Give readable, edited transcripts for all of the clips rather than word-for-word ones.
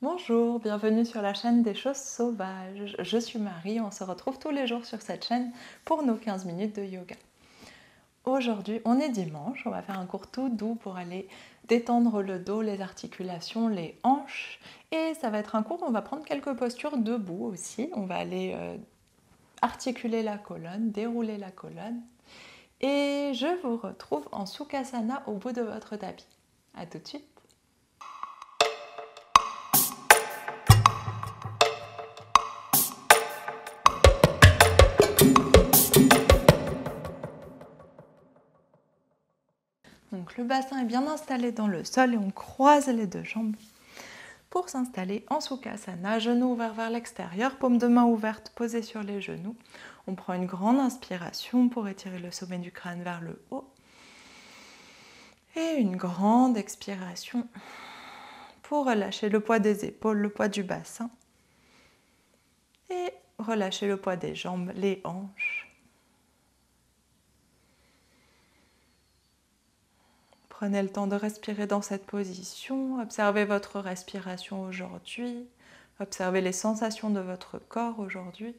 Bonjour, bienvenue sur la chaîne des choses sauvages. Je suis Marie, on se retrouve tous les jours sur cette chaîne pour nos 15 minutes de yoga. Aujourd'hui, on est dimanche, on va faire un cours tout doux pour aller détendre le dos, les articulations, les hanches. Et ça va être un cours où on va prendre quelques postures debout aussi. On va aller articuler la colonne, dérouler la colonne. Et je vous retrouve en Sukhasana au bout de votre tapis. A tout de suite. Donc le bassin est bien installé dans le sol et on croise les deux jambes pour s'installer en Sukhasana, genoux ouverts vers l'extérieur, paumes de main ouvertes posées sur les genoux. On prend une grande inspiration pour étirer le sommet du crâne vers le haut et une grande expiration pour relâcher le poids des épaules, le poids du bassin et relâcher le poids des jambes, les hanches. Prenez le temps de respirer dans cette position. Observez votre respiration aujourd'hui. Observez les sensations de votre corps aujourd'hui.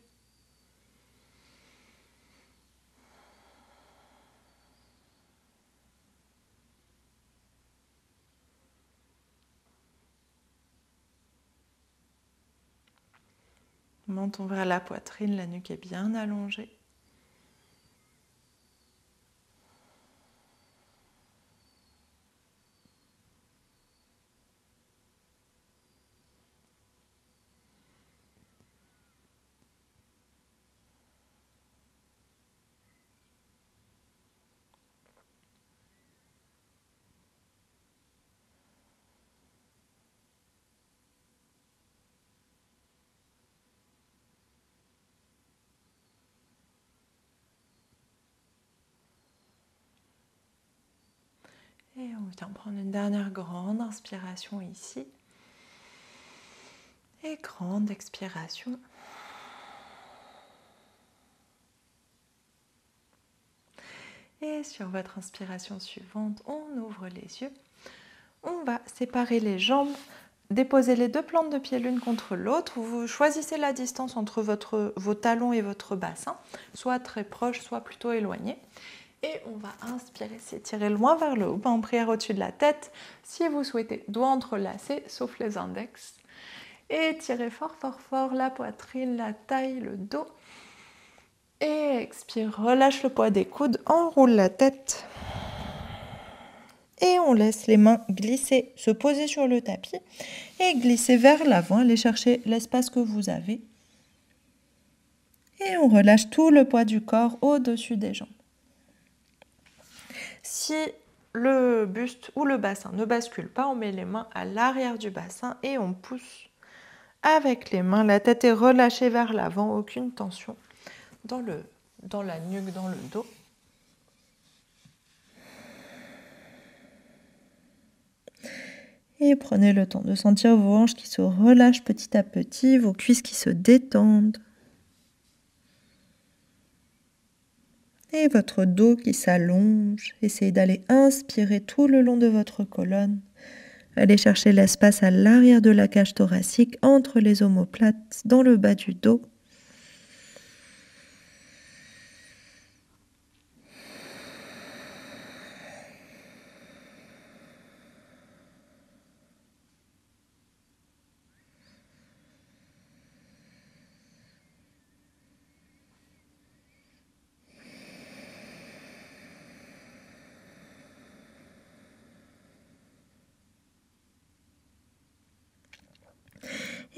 Menton vers la poitrine, la nuque est bien allongée. Et on vient prendre une dernière grande inspiration ici. Et grande expiration. Et sur votre inspiration suivante, on ouvre les yeux. On va séparer les jambes, déposer les deux plantes de pied l'une contre l'autre. Vous choisissez la distance entre vos talons et votre bassin, soit très proche, soit plutôt éloigné. Et on va inspirer, s'étirer loin vers le haut, en prière au-dessus de la tête. Si vous souhaitez, doigts entrelacés, sauf les index. Et tirez fort, fort, fort la poitrine, la taille, le dos. Et expire, relâche le poids des coudes, enroule la tête. Et on laisse les mains glisser, se poser sur le tapis et glisser vers l'avant, aller chercher l'espace que vous avez. Et on relâche tout le poids du corps au-dessus des jambes. Si le buste ou le bassin ne bascule pas, on met les mains à l'arrière du bassin et on pousse avec les mains. La tête est relâchée vers l'avant, aucune tension dans la nuque, dans le dos. Et prenez le temps de sentir vos hanches qui se relâchent petit à petit, vos cuisses qui se détendent. Et votre dos qui s'allonge. Essayez d'aller inspirer tout le long de votre colonne. Allez chercher l'espace à l'arrière de la cage thoracique, entre les omoplates, dans le bas du dos.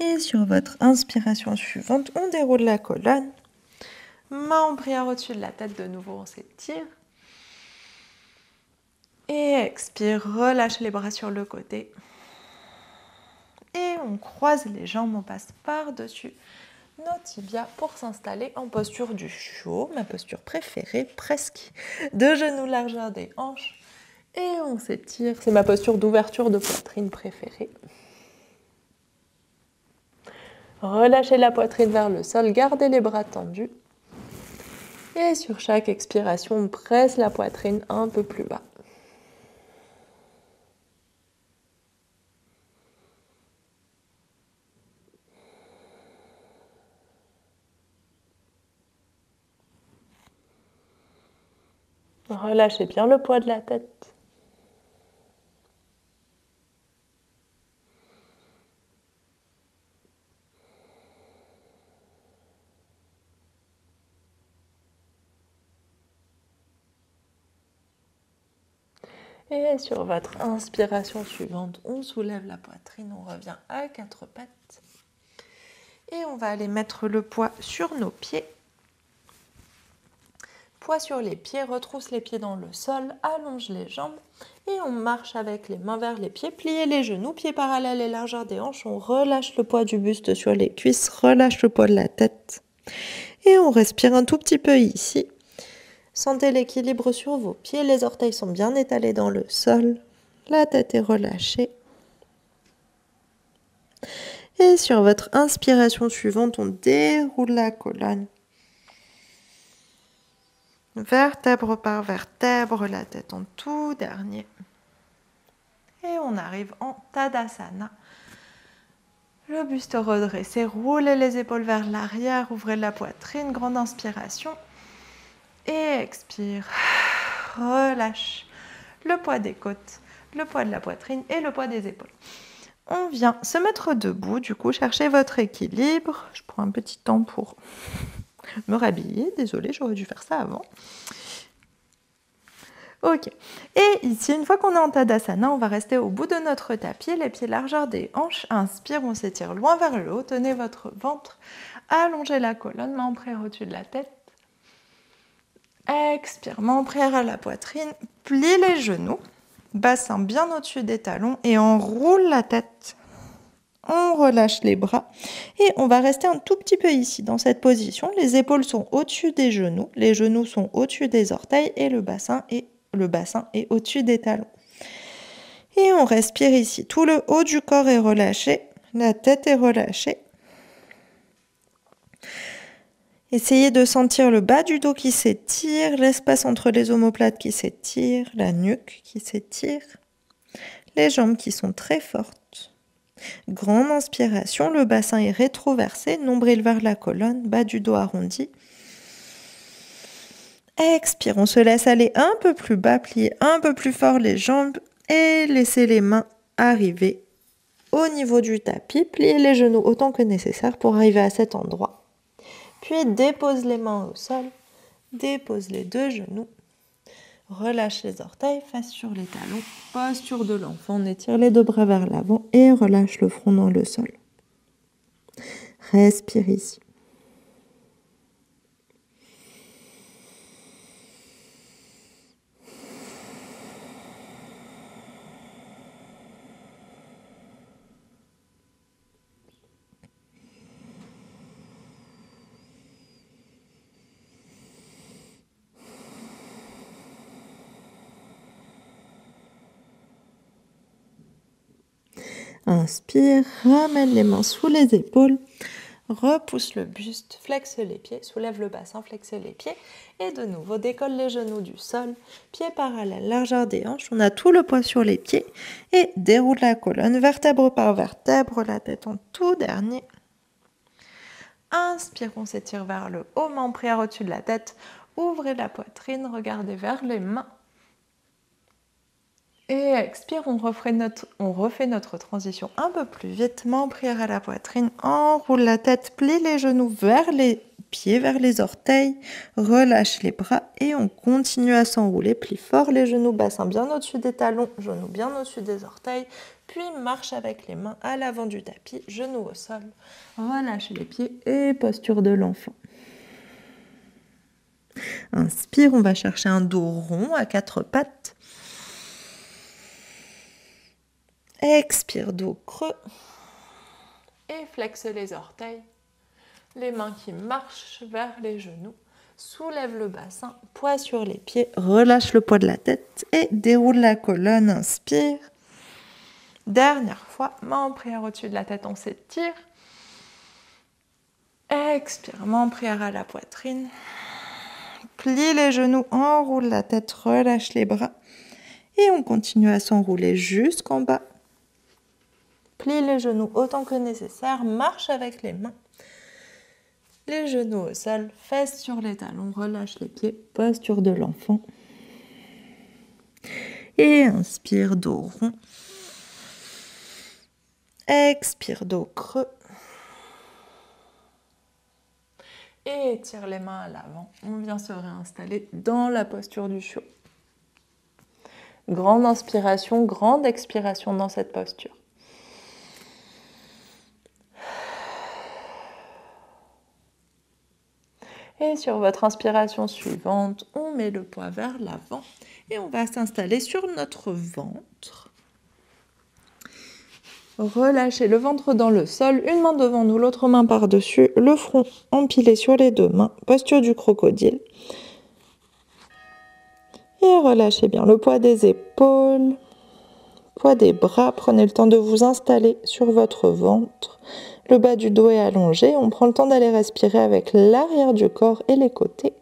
Et sur votre inspiration suivante, on déroule la colonne. Main en prière au-dessus de la tête, de nouveau on s'étire. Et expire, relâche les bras sur le côté. Et on croise les jambes, on passe par-dessus nos tibias pour s'installer en posture du chiot, ma posture préférée, presque. Deux genoux largeur des hanches. Et on s'étire, c'est ma posture d'ouverture de poitrine préférée. Relâchez la poitrine vers le sol, gardez les bras tendus. Et sur chaque expiration, on presse la poitrine un peu plus bas. Relâchez bien le poids de la tête. Et sur votre inspiration suivante, on soulève la poitrine, on revient à quatre pattes. Et on va aller mettre le poids sur nos pieds. Poids sur les pieds, retrousse les pieds dans le sol, allonge les jambes et on marche avec les mains vers les pieds, pliez les genoux, pieds parallèles et largeur des hanches, on relâche le poids du buste sur les cuisses, relâche le poids de la tête et on respire un tout petit peu ici. Sentez l'équilibre sur vos pieds, les orteils sont bien étalés dans le sol, la tête est relâchée. Et sur votre inspiration suivante, on déroule la colonne. Vertèbre par vertèbre, la tête en tout dernier. Et on arrive en Tadasana. Le buste redressé, roulez les épaules vers l'arrière, ouvrez la poitrine, grande inspiration. Et expire, relâche le poids des côtes, le poids de la poitrine et le poids des épaules. On vient se mettre debout, du coup, cherchez votre équilibre. Je prends un petit temps pour me rhabiller. Désolée, j'aurais dû faire ça avant. Ok. Et ici, une fois qu'on est en Tadasana, on va rester au bout de notre tapis, les pieds largeur des hanches. Inspire, on s'étire loin vers le haut. Tenez votre ventre, allongez la colonne, main en prière au-dessus de la tête. Expire, main en prière à la poitrine, plie les genoux, bassin bien au-dessus des talons et on roule la tête. On relâche les bras et on va rester un tout petit peu ici dans cette position. Les épaules sont au-dessus des genoux, les genoux sont au-dessus des orteils et le bassin est au-dessus des talons. Et on respire ici. Tout le haut du corps est relâché, la tête est relâchée. Essayez de sentir le bas du dos qui s'étire, l'espace entre les omoplates qui s'étire, la nuque qui s'étire, les jambes qui sont très fortes. Grande inspiration, le bassin est rétroversé, nombril vers la colonne, bas du dos arrondi. Expire, on se laisse aller un peu plus bas, plier un peu plus fort les jambes et laissez les mains arriver au niveau du tapis. Pliez les genoux autant que nécessaire pour arriver à cet endroit. Puis dépose les mains au sol, dépose les deux genoux. Relâche les orteils, face sur les talons, posture de l'enfant, on étire les deux bras vers l'avant et relâche le front dans le sol. Respire ici. Inspire, ramène les mains sous les épaules, repousse le buste, flexe les pieds, soulève le bassin, flexe les pieds et de nouveau décolle les genoux du sol, pieds parallèles, largeur des hanches, on a tout le poids sur les pieds et déroule la colonne, vertèbre par vertèbre, la tête en tout dernier. Inspire, on s'étire vers le haut, main en prière au-dessus de la tête, ouvrez la poitrine, regardez vers les mains. Et expire, on refait notre transition un peu plus vite. Main en prière à la poitrine, enroule la tête, plie les genoux vers les pieds, vers les orteils, relâche les bras et on continue à s'enrouler. Plie fort les genoux, bassin bien au-dessus des talons, genoux bien au-dessus des orteils. Puis marche avec les mains à l'avant du tapis, genoux au sol. Relâche les pieds et posture de l'enfant. Inspire, on va chercher un dos rond à quatre pattes. Expire, dos creux et flexe les orteils, les mains qui marchent vers les genoux, soulève le bassin, poids sur les pieds, relâche le poids de la tête et déroule la colonne, inspire. Dernière fois, main en prière au-dessus de la tête, on s'étire. Expire, main en prière à la poitrine, plie les genoux, enroule la tête, relâche les bras et on continue à s'enrouler jusqu'en bas. Plie les genoux autant que nécessaire, marche avec les mains. Les genoux au sol, fesses sur les talons, relâche les pieds, posture de l'enfant. Et inspire, dos rond. Expire, dos creux. Et étire les mains à l'avant. On vient se réinstaller dans la posture du chiot. Grande inspiration, grande expiration dans cette posture. Et sur votre inspiration suivante, on met le poids vers l'avant et on va s'installer sur notre ventre. Relâchez le ventre dans le sol, une main devant nous, l'autre main par-dessus, le front empilé sur les deux mains, posture du crocodile. Et relâchez bien le poids des épaules, poids des bras. Prenez le temps de vous installer sur votre ventre. Le bas du dos est allongé. On prend le temps d'aller respirer avec l'arrière du corps et les côtés.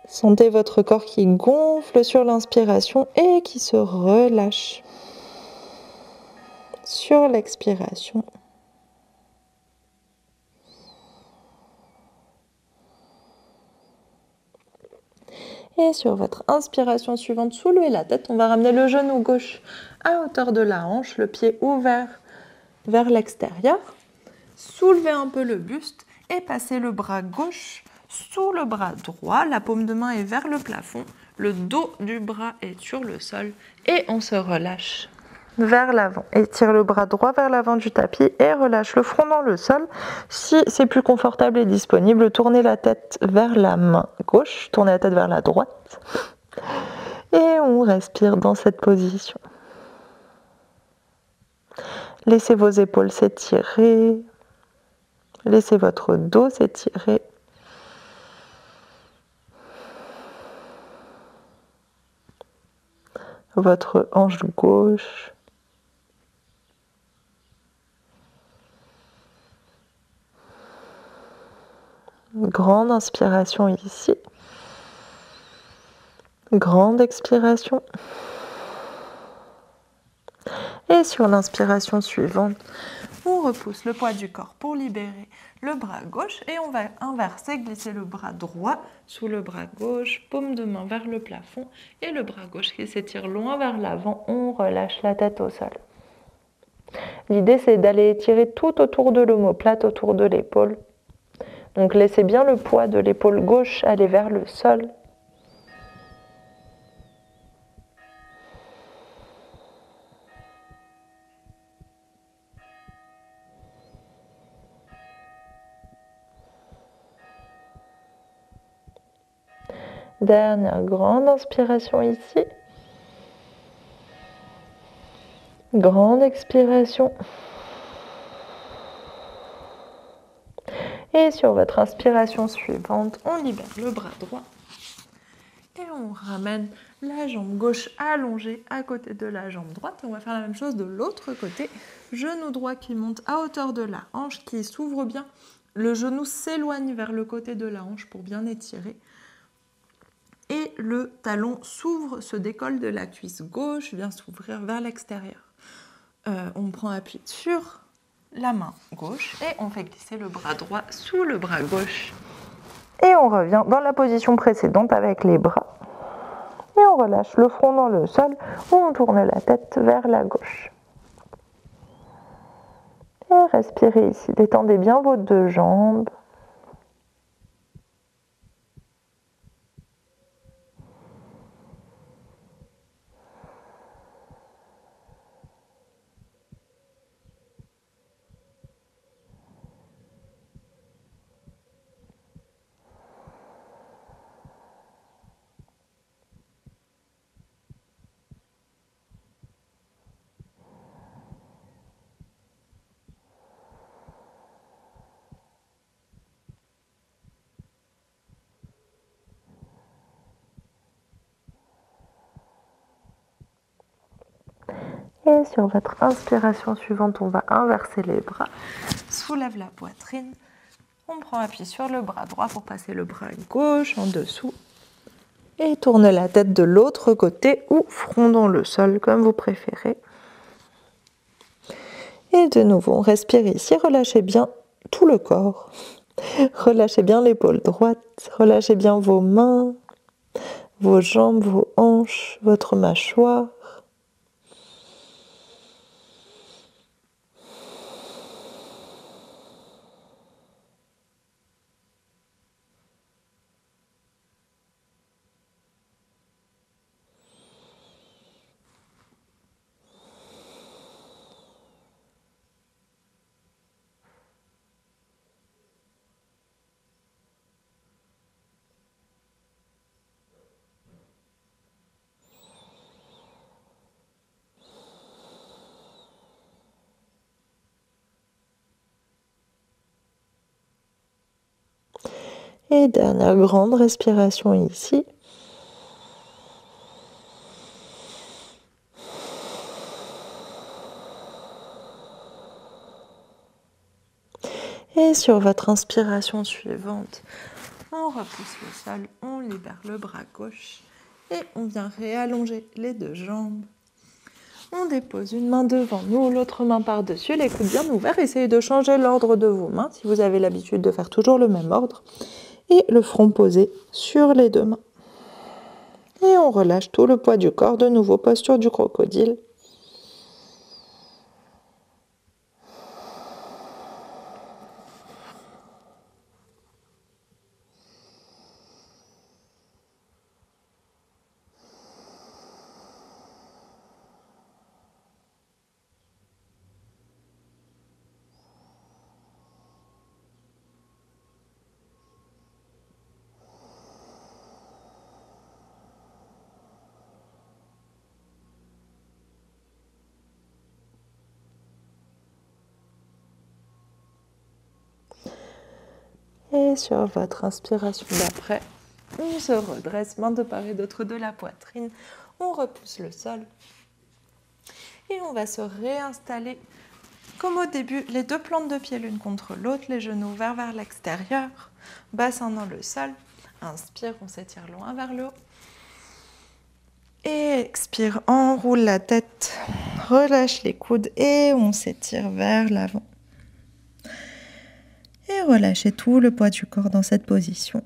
Sentez votre corps qui gonfle sur l'inspiration et qui se relâche sur l'expiration. Et sur votre inspiration suivante, soulevez la tête. On va ramener le genou gauche à hauteur de la hanche, le pied ouvert vers l'extérieur. Soulevez un peu le buste et passez le bras gauche sous le bras droit. La paume de main est vers le plafond. Le dos du bras est sur le sol. Et on se relâche vers l'avant. Étire le bras droit vers l'avant du tapis et relâche le front dans le sol. Si c'est plus confortable et disponible, tournez la tête vers la main gauche, tournez la tête vers la droite. Et on respire dans cette position. Laissez vos épaules s'étirer. Laissez votre dos s'étirer. Votre hanche gauche. Grande inspiration ici. Grande expiration. Et sur l'inspiration suivante, on repousse le poids du corps pour libérer le bras gauche et on va inverser, glisser le bras droit sous le bras gauche, paume de main vers le plafond et le bras gauche qui s'étire loin vers l'avant, on relâche la tête au sol. L'idée c'est d'aller étirer tout autour de l'omoplate, autour de l'épaule. Donc laissez bien le poids de l'épaule gauche aller vers le sol. Dernière grande inspiration ici. Grande expiration. Et sur votre inspiration suivante, on libère le bras droit. Et on ramène la jambe gauche allongée à côté de la jambe droite. On va faire la même chose de l'autre côté. Genou droit qui monte à hauteur de la hanche, qui s'ouvre bien. Le genou s'éloigne vers le côté de la hanche pour bien étirer. Et le talon s'ouvre, se décolle de la cuisse gauche, vient s'ouvrir vers l'extérieur. On prend appui sur la main gauche et on fait glisser le bras droit sous le bras gauche. Et on revient dans la position précédente avec les bras. Et on relâche le front dans le sol ou on tourne la tête vers la gauche. Et respirez ici, détendez bien vos deux jambes. Et sur votre inspiration suivante, on va inverser les bras. Soulève la poitrine. On prend appui sur le bras droit pour passer le bras gauche en dessous. Et tourne la tête de l'autre côté ou front dans le sol, comme vous préférez. Et de nouveau, on respire ici. Relâchez bien tout le corps. Relâchez bien l'épaule droite. Relâchez bien vos mains, vos jambes, vos hanches, votre mâchoire. Et dernière grande respiration ici. Et sur votre inspiration suivante, on repousse le sol, on libère le bras gauche et on vient réallonger les deux jambes. On dépose une main devant nous, l'autre main par-dessus, les coudes bien ouverts. Essayez de changer l'ordre de vos mains si vous avez l'habitude de faire toujours le même ordre. Et le front posé sur les deux mains. Et on relâche tout le poids du corps, de nouveau posture du crocodile. Et sur votre inspiration d'après, on se redresse, main de part et d'autre de la poitrine. On repousse le sol. Et on va se réinstaller comme au début, les deux plantes de pied l'une contre l'autre, les genoux ouverts vers l'extérieur, bassin dans le sol. Inspire, on s'étire loin vers le haut. Et expire, enroule la tête, relâche les coudes et on s'étire vers l'avant. Et relâchez tout le poids du corps dans cette position.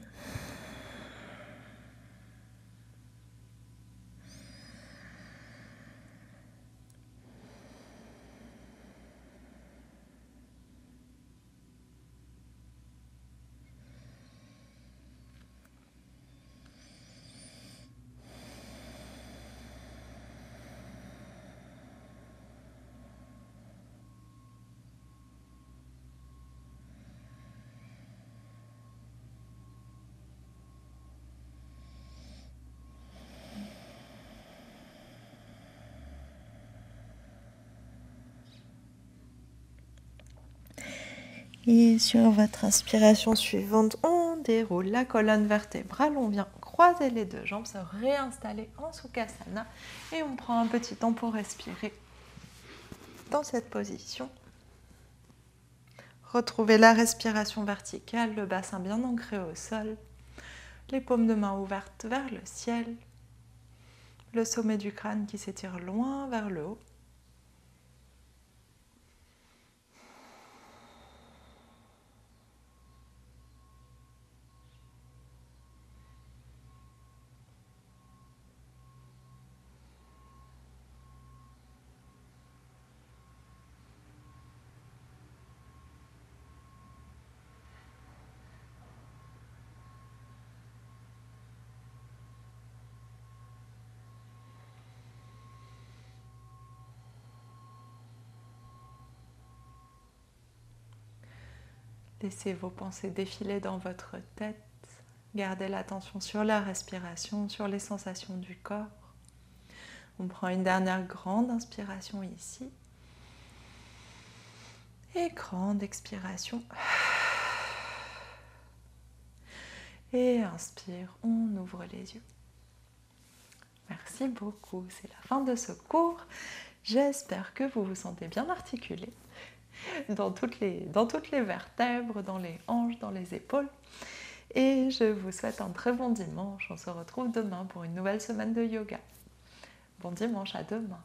Et sur votre inspiration suivante, on déroule la colonne vertébrale, on vient croiser les deux jambes, se réinstaller en Sukhasana et on prend un petit temps pour respirer dans cette position. Retrouvez la respiration verticale, le bassin bien ancré au sol, les paumes de main ouvertes vers le ciel, le sommet du crâne qui s'étire loin vers le haut. Laissez vos pensées défiler dans votre tête. Gardez l'attention sur la respiration, sur les sensations du corps. On prend une dernière grande inspiration ici. Et grande expiration. Et inspire, on ouvre les yeux. Merci beaucoup, c'est la fin de ce cours. J'espère que vous vous sentez bien articulé dans toutes les vertèbres, dans les hanches, dans les épaules. Et je vous souhaite un très bon dimanche. On se retrouve demain pour une nouvelle semaine de yoga. Bon dimanche, à demain.